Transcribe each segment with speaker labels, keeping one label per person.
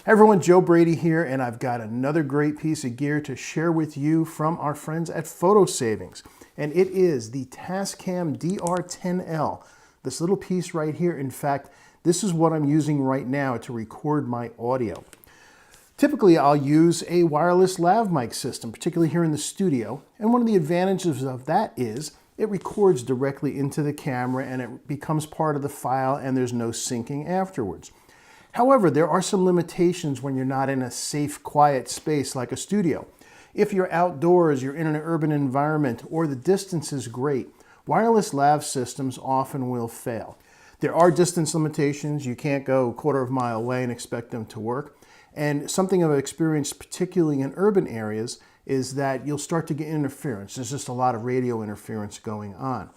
Speaker 1: Hey everyone, Joe Brady here, and I've got another great piece of gear to share with you from our friends at Photo Savings. And it is the Tascam DR10L. This little piece right here, in fact, this is what I'm using right now to record my audio. Typically, I'll use a wireless lav mic system, particularly here in the studio. And one of the advantages of that is it records directly into the camera and it becomes part of the file and there's no syncing afterwards. However, there are some limitations when you're not in a safe, quiet space like a studio. If you're outdoors, you're in an urban environment, or the distance is great, wireless lav systems often will fail. There are distance limitations. You can't go a quarter of a mile away and expect them to work. And something I've experienced, particularly in urban areas, is that you'll start to get interference. There's just a lot of radio interference going on.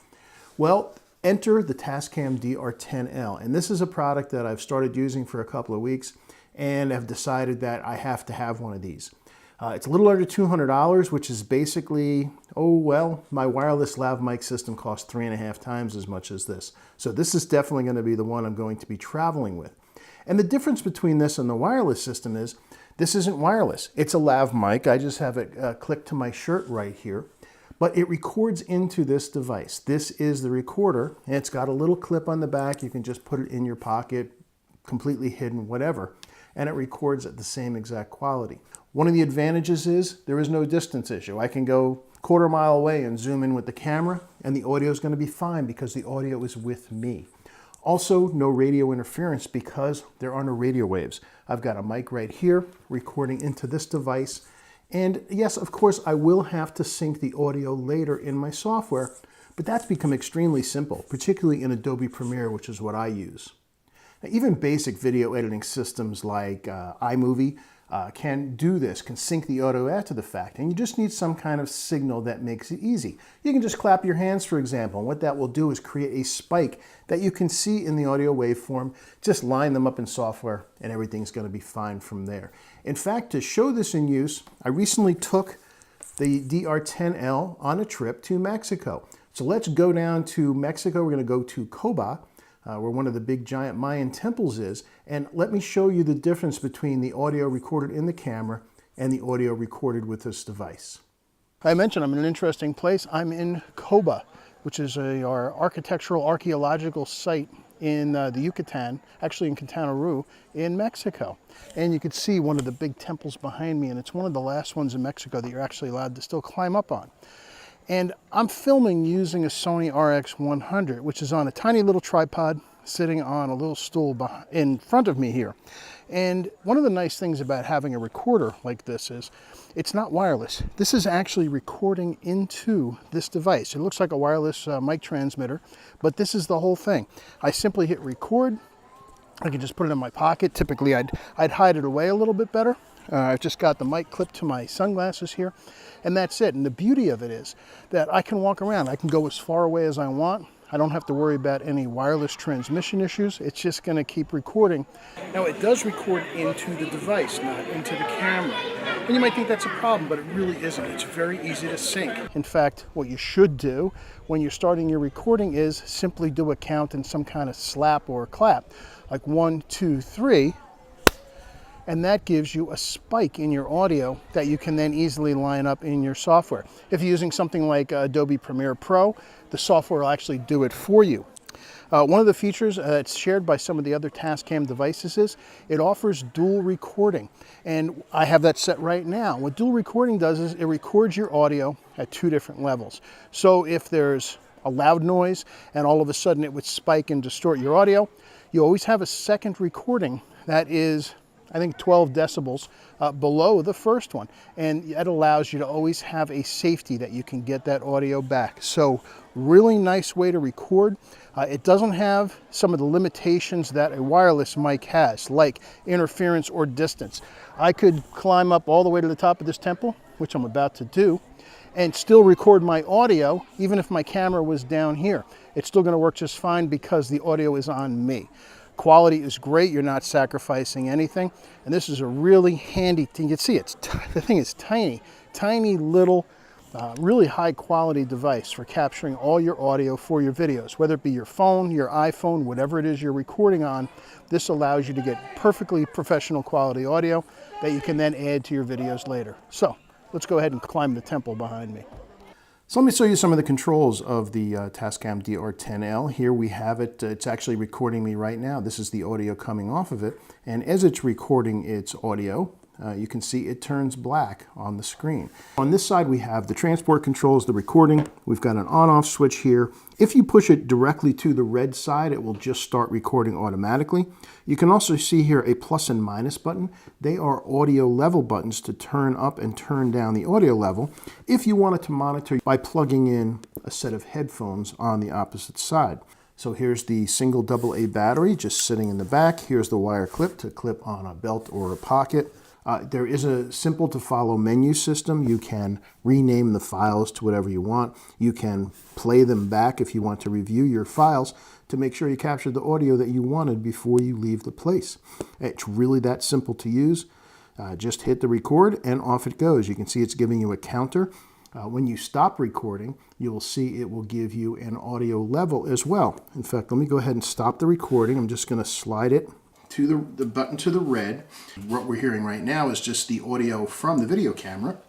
Speaker 1: Well, enter the Tascam DR10L, and this is a product that I've started using for a couple of weeks and have decided that I have to have one of these. It's a little under $200, which is basically, my wireless lav mic system costs 3.5 times as much as this. So this is definitely going to be the one I'm going to be traveling with. And the difference between this and the wireless system is this isn't wireless. It's a lav mic. I just have it clicked to my shirt right here. But it records into this device. This is the recorder, and it's got a little clip on the back. You can just put it in your pocket, completely hidden, whatever, and it records at the same exact quality. One of the advantages is there is no distance issue. I can go a quarter mile away and zoom in with the camera, and the audio is going to be fine because the audio is with me. Also, no radio interference because there are no radio waves. I've got a mic right here recording into this device. And yes, of course, I will have to sync the audio later in my software, but that's become extremely simple, particularly in Adobe Premiere, which is what I use. Now, even basic video editing systems like iMovie can do this, can sync the audio after the fact, and you just need some kind of signal that makes it easy. You can just clap your hands, for example, and what that will do is create a spike that you can see in the audio waveform. Just line them up in software and everything's going to be fine from there. In fact, to show this in use, I recently took the DR10L on a trip to Mexico. So let's go down to Mexico. We're going to go to Coba, where one of the big giant Mayan temples is, and let me show you the difference between the audio recorded in the camera and the audio recorded with this device. I mentioned I'm in an interesting place. I'm in Coba, which is our architectural archaeological site in the Yucatan, actually in Quintana Roo in Mexico. And you can see one of the big temples behind me, and it's one of the last ones in Mexico that you're actually allowed to still climb up on. And I'm filming using a Sony RX100, which is on a tiny little tripod sitting on a little stool in front of me here. And one of the nice things about having a recorder like this is it's not wireless. This is actually recording into this device. It looks like a wireless mic transmitter, but this is the whole thing. I simply hit record. I can just put it in my pocket. Typically, I'd hide it away a little bit better. I've just got the mic clipped to my sunglasses here, and that's it. And the beauty of it is that I can walk around. I can go as far away as I want. I don't have to worry about any wireless transmission issues. It's just going to keep recording. Now, it does record into the device, not into the camera. And you might think that's a problem, but it really isn't. It's very easy to sync. In fact, what you should do when you're starting your recording is simply do a count in some kind of slap or clap, like 1, 2, 3. And that gives you a spike in your audio that you can then easily line up in your software. If you're using something like Adobe Premiere Pro, the software will actually do it for you. One of the features that's shared by some of the other Tascam devices is it offers dual recording. And I have that set right now. What dual recording does is it records your audio at 2 different levels. So if there's a loud noise and all of a sudden it would spike and distort your audio, you always have a second recording that is, I think, 12 decibels below the first one. And that allows you to always have a safety that you can get that audio back. So really nice way to record. It doesn't have some of the limitations that a wireless mic has, like interference or distance. I could climb up all the way to the top of this temple, which I'm about to do, and still record my audio, even if my camera was down here. It's still going to work just fine because the audio is on me. Quality is great. You're not sacrificing anything. And this is a really handy thing. You can see the thing is tiny little Really high quality device for capturing all your audio for your videos, whether it be your phone, your iPhone, whatever it is you're recording on. This allows you to get perfectly professional quality audio that you can then add to your videos later. So let's go ahead and climb the temple behind me. So let me show you some of the controls of the Tascam DR10L. Here we have it. It's actually recording me right now. This is the audio coming off of it. And as it's recording its audio, you can see it turns black on the screen. On this side, we have the transport controls, the recording. We've got an on-off switch here. If you push it directly to the red side, it will just start recording automatically. You can also see here a plus and minus button. They are audio level buttons to turn up and turn down the audio level if you wanted to monitor by plugging in a set of headphones on the opposite side. So here's the single AA battery just sitting in the back. Here's the wire clip to clip on a belt or a pocket. There is a simple to follow menu system. You can rename the files to whatever you want. You can play them back if you want to review your files to make sure you captured the audio that you wanted before you leave the place. It's really that simple to use. Just hit the record and off it goes. You can see it's giving you a counter. When you stop recording, you will see it will give you an audio level as well. In fact, let me go ahead and stop the recording. I'm just going to slide it to the button to the red. What we're hearing right now is just the audio from the video camera.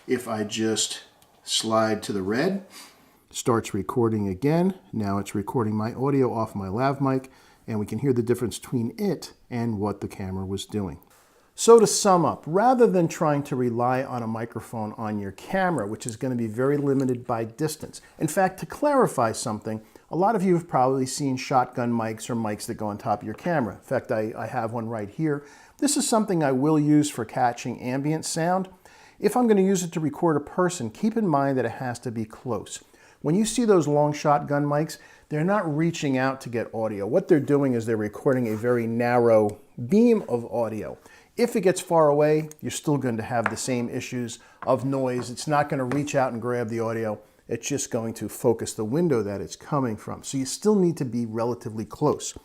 Speaker 1: If I just slide to the red, it starts recording again. Now it's recording my audio off my lav mic, and we can hear the difference between it and what the camera was doing. So to sum up, rather than trying to rely on a microphone on your camera, which is going to be very limited by distance. In fact, to clarify something, a lot of you have probably seen shotgun mics or mics that go on top of your camera. In fact, I have one right here. This is something I will use for catching ambient sound. If I'm going to use it to record a person, keep in mind that it has to be close. When you see those long shotgun mics, they're not reaching out to get audio. What they're doing is they're recording a very narrow beam of audio. If it gets far away, you're still going to have the same issues of noise. It's not going to reach out and grab the audio. It's just going to focus the window that it's coming from. So you still need to be relatively close.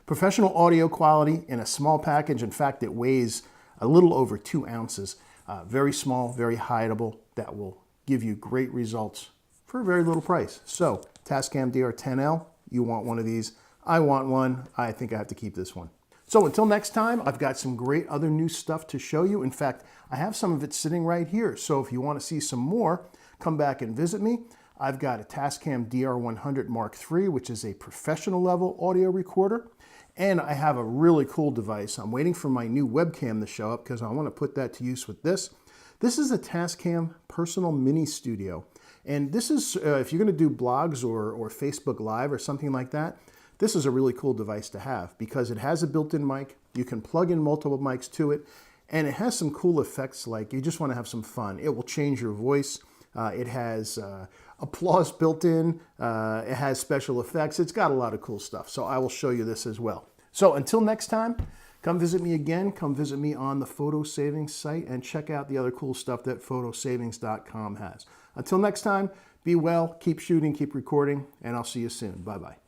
Speaker 1: Professional audio quality in a small package. In fact, it weighs a little over 2 ounces. Very small, very hideable. That will give you great results for a very little price. So Tascam DR10L, you want one of these. I want one. I think I have to keep this one. So until next time, I've got some great other new stuff to show you. In fact, I have some of it sitting right here. So if you want to see some more, come back and visit me. I've got a Tascam DR100 Mark III, which is a professional level audio recorder. And I have a really cool device. I'm waiting for my new webcam to show up because I want to put that to use with this. This is a Tascam Personal Mini Studio. And this is, if you're going to do blogs or Facebook Live or something like that, this is a really cool device to have because it has a built-in mic. You can plug in multiple mics to it, and it has some cool effects like you just want to have some fun. It will change your voice. It has applause built in. It has special effects. It's got a lot of cool stuff. So I will show you this as well. So until next time, come visit me again. Come visit me on the Photo Savings site and check out the other cool stuff that photosavings.com has. Until next time, be well, keep shooting, keep recording, and I'll see you soon. Bye-bye.